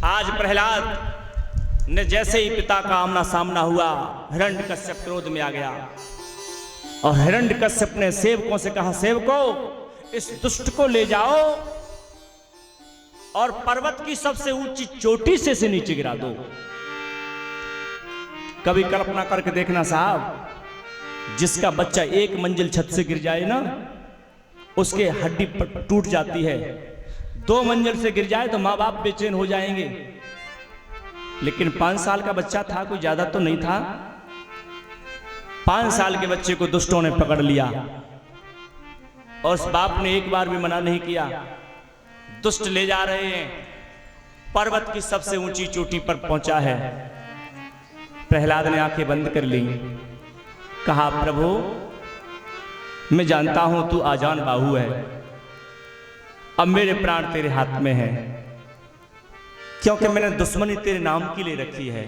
आज प्रहलाद ने जैसे ही पिता का आमना सामना हुआ, हिरण्यकश्यप क्रोध में आ गया और हिरण्यकश्यप ने सेवकों से कहा, सेवकों इस दुष्ट को ले जाओ और पर्वत की सबसे ऊंची चोटी से नीचे गिरा दो। कभी कल्पना करके देखना साहब, जिसका बच्चा एक मंजिल छत से गिर जाए ना, उसके हड्डी टूट जाती है। 2 मंजिल से गिर जाए तो माँ बाप बेचैन हो जाएंगे, लेकिन 5 साल का बच्चा था, कोई ज्यादा तो नहीं था। 5 साल के बच्चे को दुष्टों ने पकड़ लिया और उस बाप ने एक बार भी मना नहीं किया। दुष्ट ले जा रहे हैं, पर्वत की सबसे ऊंची चोटी पर पहुंचा है। प्रहलाद ने आंखें बंद कर ली, कहा, प्रभु मैं जानता हूं तू आजान बाहु है, अब मेरे प्राण तेरे हाथ में है, क्योंकि मैंने दुश्मनी तेरे नाम की ले रखी है।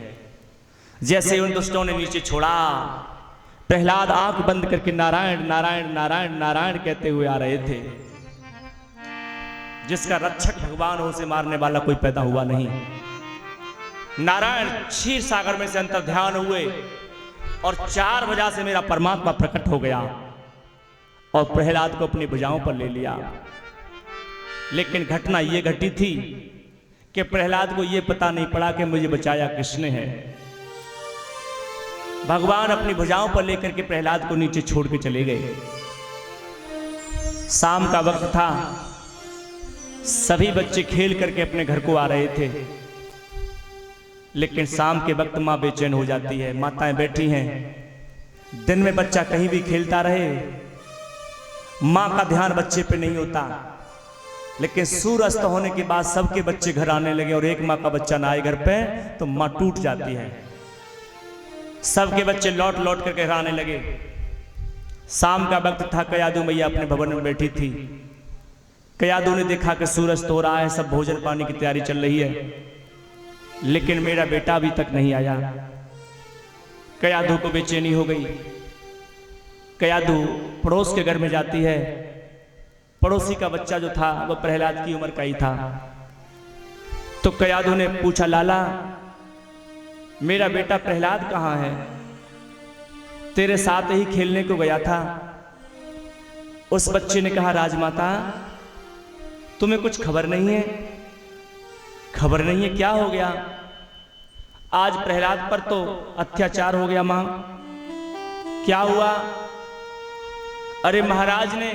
जैसे उन दुष्टों ने नीचे छोड़ा, प्रहलाद आंख बंद करके नारायण नारायण नारायण नारायण कहते हुए आ रहे थे। जिसका रक्षक भगवान हो, उसे मारने वाला कोई पैदा हुआ नहीं। नारायण क्षीर सागर में से अंतर ध्यान हुए और 4 बजे से मेरा परमात्मा प्रकट हो गया और प्रहलाद को अपनी भुजाओं पर ले लिया। लेकिन घटना यह घटी थी कि प्रहलाद को यह पता नहीं पड़ा कि मुझे बचाया किसने है। भगवान अपनी भुजाओं पर लेकर के प्रहलाद को नीचे छोड़ के चले गए। शाम का वक्त था, सभी बच्चे खेल करके अपने घर को आ रहे थे, लेकिन शाम के वक्त मां बेचैन हो जाती है। माताएं बैठी हैं, दिन में बच्चा कहीं भी खेलता रहे, मां का ध्यान बच्चे पे नहीं होता। लेकिन सूर्य अस्त होने के बाद सबके बच्चे घर आने लगे और एक मां का बच्चा ना आए घर पे तो मां टूट जाती है। सबके बच्चे लौट लौट कर घर आने लगे। शाम का वक्त था, कयादू मैया अपने भवन में बैठी थी। कयादू ने देखा कि सूरज अस्त हो रहा है, सब भोजन पानी की तैयारी चल रही है, लेकिन मेरा बेटा अभी तक नहीं आया। कयादू को बेचैनी हो गई। कयादू पड़ोस के घर में जाती है। पड़ोसी का बच्चा जो था वह प्रहलाद की उम्र का ही था। तो कयादू ने पूछा, लाला मेरा बेटा प्रहलाद कहाँ है? तेरे साथ ही खेलने को गया था। उस बच्चे ने कहा, राजमाता तुम्हें कुछ खबर नहीं है? खबर नहीं है? क्या हो गया? आज प्रहलाद पर तो अत्याचार हो गया मां। क्या हुआ? अरे महाराज ने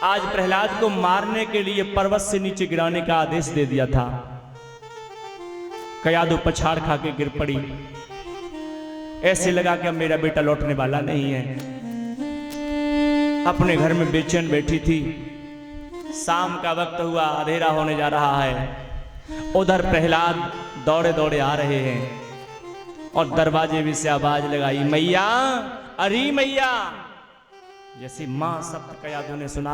आज प्रहलाद को मारने के लिए पर्वत से नीचे गिराने का आदेश दे दिया था। कयादू पछाड़ खा के गिर पड़ी। ऐसे लगा कि अब मेरा बेटा लौटने वाला नहीं है। अपने घर में बेचैन बैठी थी। शाम का वक्त हुआ, अंधेरा होने जा रहा है। उधर प्रहलाद दौड़े दौड़े आ रहे हैं और दरवाजे में से आवाज लगाई, मैया, अरे मैया। जैसे मां शब्द कयादू ने सुना,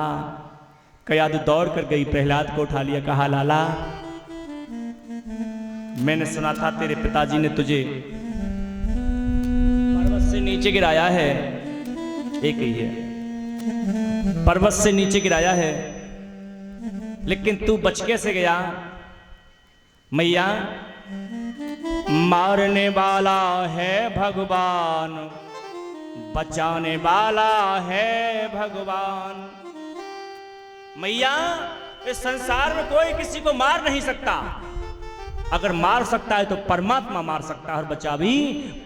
कयादू दौड़ कर गई, प्रहलाद को उठा लिया, कहा, लाला मैंने सुना था तेरे पिताजी ने तुझे पर्वत से नीचे गिराया है। एक ही है, पर्वत से नीचे गिराया है, लेकिन तू बच कैसे गया? मैया, मारने वाला है भगवान, बचाने वाला है भगवान। मैया, इस संसार में कोई किसी को मार नहीं सकता। अगर मार सकता है तो परमात्मा मार सकता है और बचा भी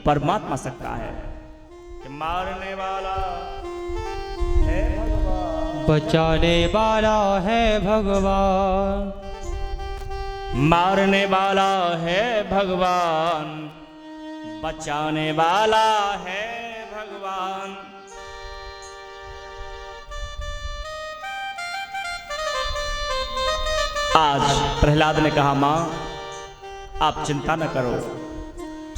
परमात्मा सकता है। कि मारने वाला है भगवान, बचाने वाला है भगवान, मारने वाला है भगवान, बचाने वाला है भगवान। आज प्रहलाद ने कहा, मां आप चिंता न करो।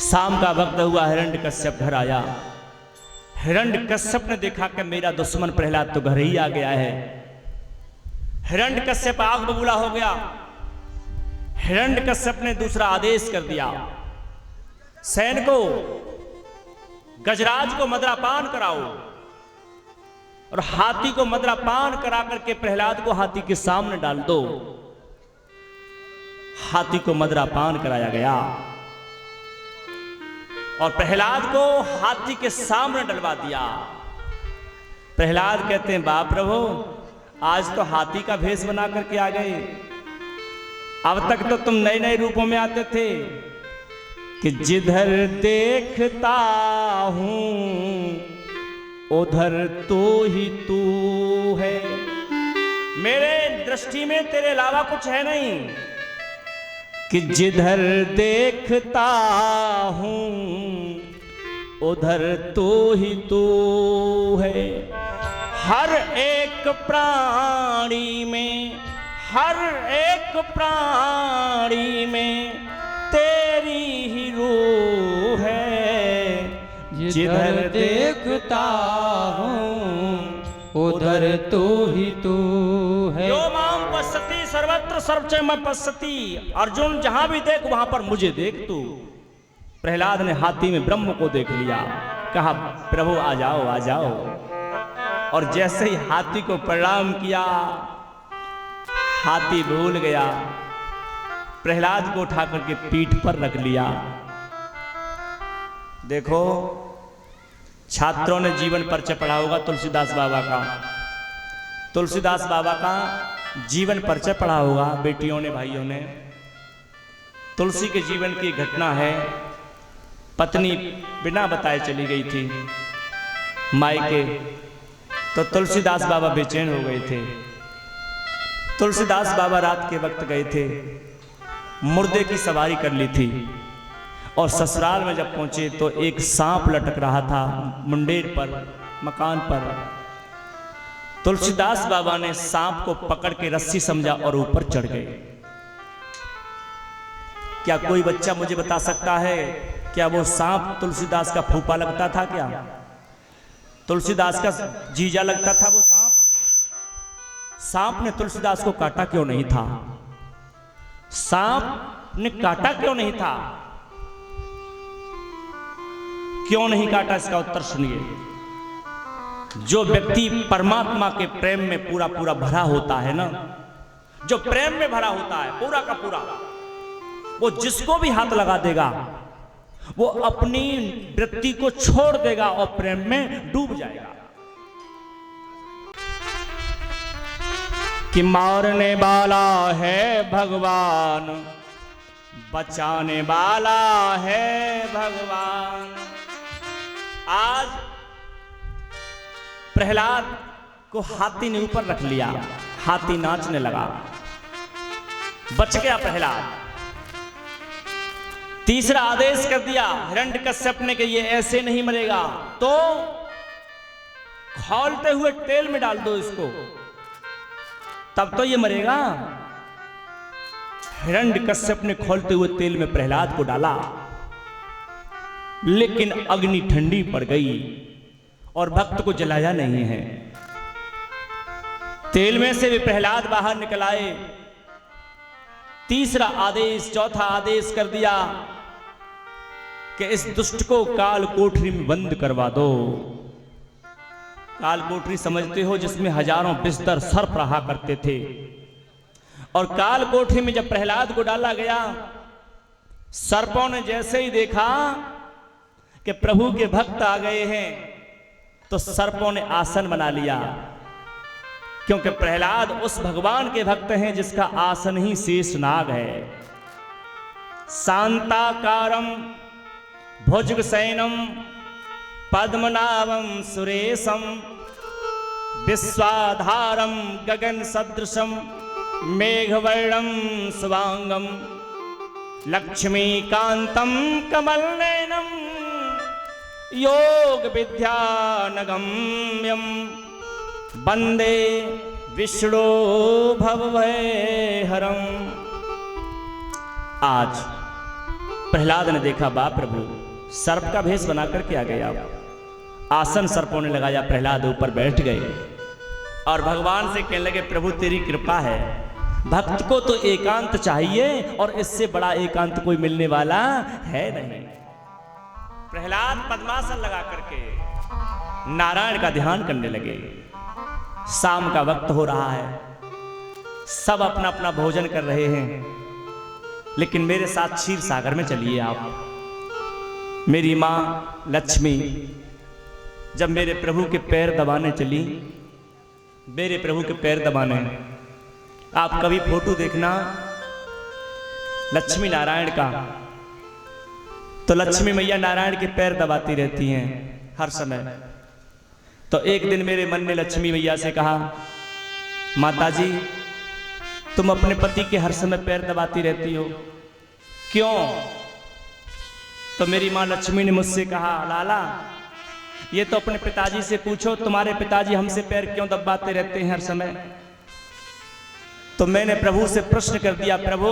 शाम का वक्त हुआ, हिरण्यकश्यप घर आया। हिरण्यकश्यप ने देखा कि मेरा दुश्मन प्रहलाद तो घर ही आ गया है। हिरण्यकश्यप आग बबूला हो गया। हिरण्यकश्यप ने दूसरा आदेश कर दिया, सैनिकों गजराज को मदरापान कराओ और हाथी को मदरापान करा करके प्रहलाद को हाथी के सामने डाल दो। हाथी को मदरा पान कराया गया और प्रहलाद को हाथी के सामने डलवा दिया। प्रहलाद कहते हैं, बाप प्रभु आज तो हाथी का भेष बना करके आ गए। अब तक तो तुम नए नए रूपों में आते थे कि जिधर देखता हूं उधर तो ही तू है। मेरे दृष्टि में तेरे अलावा कुछ है नहीं कि जिधर देखता हूं उधर तो ही तू है। हर एक प्राणी में, हर एक प्राणी में तेरी ही रूह है। जिधर देखता हूँ उधर तो ही तू है। यो माम पश्यति सर्वत्र सर्वच मैं पश्यति। अर्जुन जहां भी देख वहां पर मुझे देख तू। प्रहलाद ने हाथी में ब्रह्म को देख लिया, कहा प्रभु आ जाओ आ जाओ। और जैसे ही हाथी को प्रणाम किया, हाथी भूल गया, प्रहलाद को उठा करके पीठ पर रख लिया। देखो छात्रों ने जीवन परिचय पढ़ा होगा तुलसीदास बाबा का। तुलसीदास बाबा का जीवन परिचय पढ़ा होगा बेटियों ने, भाइयों ने। तुलसी के जीवन की घटना है। पत्नी बिना बताए चली गई थी मायके, तो तुलसीदास बाबा बेचैन हो गए थे। तुलसीदास बाबा रात के वक्त गए थे, मुर्दे की सवारी कर ली थी और ससुराल में जब पहुंचे तो एक सांप लटक रहा था मुंडेर पर, मकान पर। तुलसीदास बाबा ने सांप को पकड़ के रस्सी समझा और ऊपर चढ़ गए। क्या कोई बच्चा मुझे बता सकता है क्या वो सांप तुलसीदास का फूफा लगता था? क्या तुलसीदास का जीजा लगता था वो सांप? सांप ने तुलसीदास को काटा क्यों नहीं था? सांप ने काटा क्यों नहीं था? क्यों नहीं काटा, इसका उत्तर सुनिए। जो व्यक्ति परमात्मा के प्रेम में पूरा पूरा भरा होता है ना, जो प्रेम में भरा होता है पूरा का पूरा, वो जिसको भी हाथ लगा देगा वो अपनी वृत्ति को छोड़ देगा और प्रेम में डूब जाएगा। कि मारने वाला है भगवान, बचाने वाला है भगवान। आज प्रहलाद को हाथी ने ऊपर रख लिया, हाथी नाचने लगा, बच गया प्रहलाद। तीसरा आदेश कर दिया हिरण्यकश्यप ने कि ये ऐसे नहीं मरेगा, तो खौलते हुए तेल में डाल दो इसको, तब तो ये मरेगा। हिरण्यकश्यप ने खौलते हुए तेल में प्रहलाद को डाला, लेकिन अग्नि ठंडी पड़ गई और भक्त को जलाया नहीं है। तेल में से भी प्रहलाद बाहर निकल आए। तीसरा आदेश, चौथा आदेश कर दिया कि इस दुष्ट को काल कोठरी में बंद करवा दो। काल कोठरी समझते हो, जिसमें हजारों बिस्तर सर्प रहा करते थे। और काल कोठरी में जब प्रहलाद को डाला गया, सर्पों ने जैसे ही देखा कि प्रभु के भक्त आ गए हैं, तो सर्पों ने आसन बना लिया, क्योंकि प्रहलाद उस भगवान के भक्त हैं जिसका आसन ही शेषनाग है। शांताकारम भुजगशयनम पद्मनाभम सुरेशम विश्वाधारम गगन सदृशम मेघवर्णम शुभांगम लक्ष्मीकांतम कमलनयनम योग विद्यानगम्यम वंदे विष्णु भवभयहरम। आज प्रहलाद ने देखा, बाप प्रभु सर्प का भेष बना करके आ गया। आसन सर्पों ने लगाया, प्रहलाद ऊपर बैठ गए और भगवान से कहने लगे, प्रभु तेरी कृपा है, भक्त को तो एकांत चाहिए और इससे बड़ा एकांत कोई मिलने वाला है नहीं। प्रहलाद पद्मासन लगा करके नारायण का ध्यान करने लगे। शाम का वक्त हो रहा है, सब अपना अपना भोजन कर रहे हैं। लेकिन मेरे साथ क्षीर सागर में चलिए आप। मेरी माँ लक्ष्मी जब मेरे प्रभु के पैर दबाने चली, मेरे प्रभु के पैर दबाने, आप कभी फोटो देखना लक्ष्मी नारायण का, तो लक्ष्मी मैया नारायण के पैर दबाती रहती हैं हर समय। तो एक दिन मेरे मन ने लक्ष्मी मैया से कहा, माताजी तुम अपने पति के हर समय पैर दबाती रहती हो, क्यों? तो मेरी माँ लक्ष्मी ने मुझसे कहा, लाला ये तो अपने पिताजी से पूछो, तुम्हारे पिताजी हमसे पैर क्यों दबाते रहते हैं हर समय? तो मैंने प्रभु से प्रश्न कर दिया, प्रभु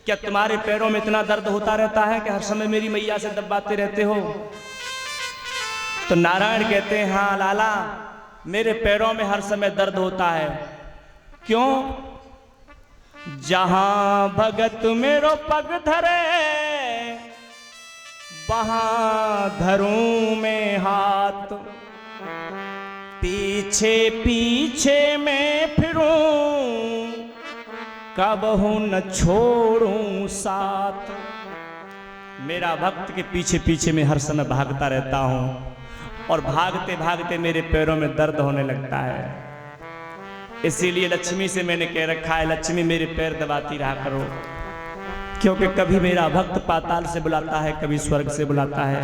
क्या तुम्हारे पैरों में इतना दर्द होता रहता है कि हर समय मेरी मैया से दबाते रहते हो? तो नारायण कहते हैं, हाँ लाला मेरे पैरों में हर समय दर्द होता है। क्यों? जहां भगत मेरो पग धरे, वहां धरूं में हाथ, पीछे पीछे मैं फिरूं, कबहू न छोड़ूं साथ। मेरा भक्त के पीछे पीछे मैं हर समय भागता रहता हूं और भागते भागते मेरे पैरों में दर्द होने लगता है। इसीलिए लक्ष्मी से मैंने कह रखा है, लक्ष्मी मेरे पैर दबाती रहा करो, क्योंकि कभी मेरा भक्त पाताल से बुलाता है, कभी स्वर्ग से बुलाता है।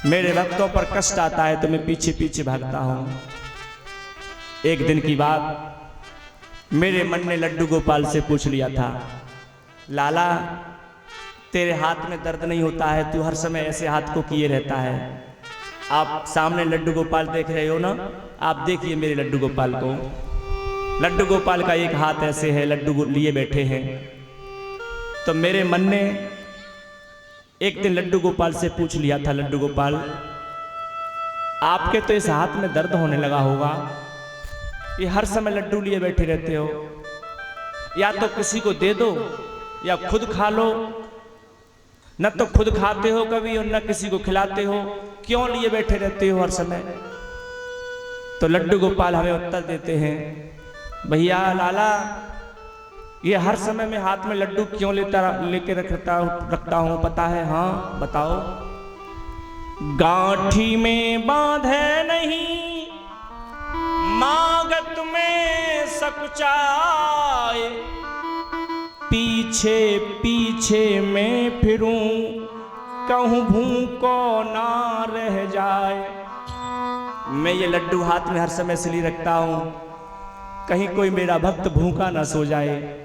मेरे भक्तों पर कष्ट आता है तो मैं पीछे पीछे भागता हूं। एक दिन की बात, मेरे मन ने लड्डू गोपाल से पूछ लिया था, लाला तेरे हाथ में दर्द नहीं होता है, तू हर समय ऐसे हाथ को किए रहता है। आप सामने लड्डू गोपाल देख रहे हो ना, आप देखिए मेरे लड्डू गोपाल को। लड्डू गोपाल का एक हाथ ऐसे है, लड्डू लिए बैठे हैं। तो मेरे मन ने एक दिन लड्डू गोपाल से पूछ लिया था, लड्डू गोपाल आपके तो इस हाथ में दर्द होने लगा होगा, ये हर समय लड्डू लिए बैठे रहते हो, या तो किसी को दे दो या खुद खा लो। न तो खुद खाते हो कभी और न किसी को खिलाते हो, क्यों लिए बैठे रहते हो हर समय? तो लड्डू गोपाल हमें उत्तर देते हैं, भैया लाला ये हर समय मैं हाथ में लड्डू क्यों लेके रखता हूं पता है? हाँ बताओ। गांठी में बांधे नहीं, मागत में सकुचाए, पीछे पीछे मैं फिरूं, कहूं भूखो ना रह जाए। मैं ये लड्डू हाथ में हर समय इसलिए रखता हूं, कहीं कोई मेरा भक्त भूखा ना सो जाए।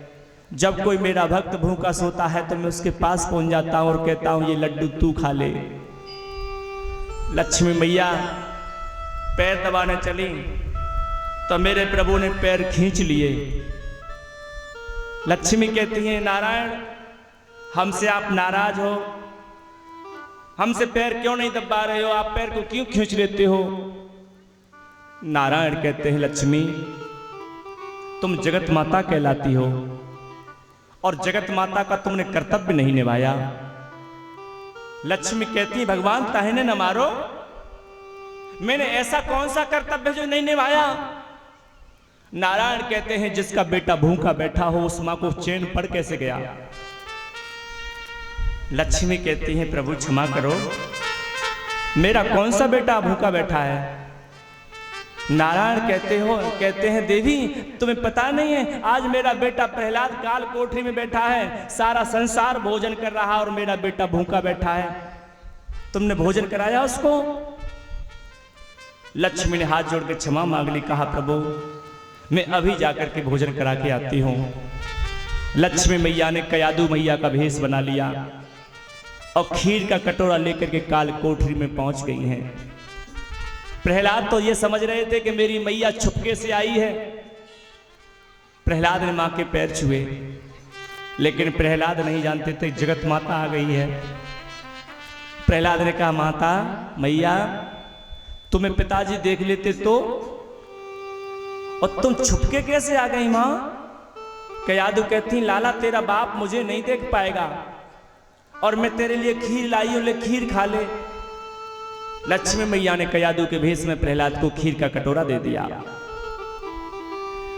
जब कोई मेरा भक्त भूखा सोता है तो मैं उसके पास पहुंच जाता हूं और कहता हूं ये लड्डू तू खा ले। लक्ष्मी मैया पैर दबाने चली तो मेरे प्रभु ने पैर खींच लिए। लक्ष्मी कहती हैं, नारायण हमसे आप नाराज हो, हमसे पैर क्यों नहीं दबा रहे हो, आप पैर को क्यों खींच लेते हो? नारायण कहते हैं, लक्ष्मी तुम जगत माता कहलाती हो और जगत माता का तुमने कर्तव्य नहीं निभाया। लक्ष्मी कहती है, भगवान ताहने न मारो, मैंने ऐसा कौन सा कर्तव्य जो नहीं निभाया? नारायण कहते हैं, जिसका बेटा भूखा बैठा हो उस मां को चैन पड़ कैसे गया? लक्ष्मी कहती है, प्रभु क्षमा करो, मेरा कौन सा बेटा भूखा बैठा है? नारायण कहते हैं, देवी तुम्हें पता नहीं है, आज मेरा बेटा प्रहलाद काल कोठरी में बैठा है, सारा संसार भोजन कर रहा है और मेरा बेटा भूखा बैठा है, तुमने भोजन कराया उसको? लक्ष्मी ने हाथ जोड़ के क्षमा मांग ली, कहा प्रभु मैं अभी जाकर के भोजन करा के आती हूं। लक्ष्मी मैया ने कयादू मैया का भेष बना लिया और खीर का कटोरा लेकर के काल कोठरी में पहुंच गई हैं। प्रहलाद तो ये समझ रहे थे कि मेरी मैया छुपके से आई है। प्रहलाद ने मां के पैर छुए, लेकिन प्रहलाद नहीं जानते थे जगत माता आ गई है। प्रहलाद ने कहा, माता मैया तुम्हें पिताजी देख लेते तो, और तुम छुपके कैसे आ गई मां? कयादू कहती, लाला तेरा बाप मुझे नहीं देख पाएगा और मैं तेरे लिए खीर लाई हूं, ले खीर खा ले। लक्ष्मी मैया ने कयादू के भेष में प्रहलाद को खीर का कटोरा दे दिया।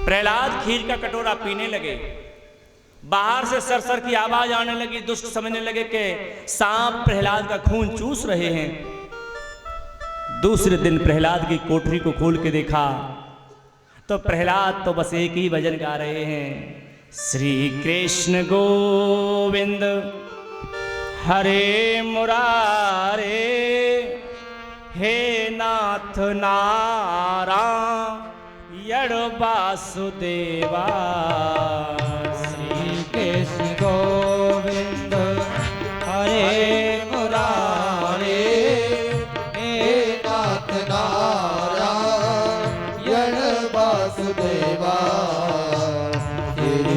प्रहलाद खीर का कटोरा पीने लगे बाहर से सरसर की आवाज आने लगी। दुष्ट समझने लगे कि सांप प्रहलाद का खून चूस रहे हैं। दूसरे दिन प्रहलाद की कोठरी को खोल के देखा तो प्रहलाद तो बस एक ही भजन गा रहे हैं, श्री कृष्ण गोविंद हरे मुरारे, हे नाथ नारायण वासुदेवा। श्री कृष्ण गोविंद हरे मुरारे, हे नाथ नारायण वासुदेवा। श्री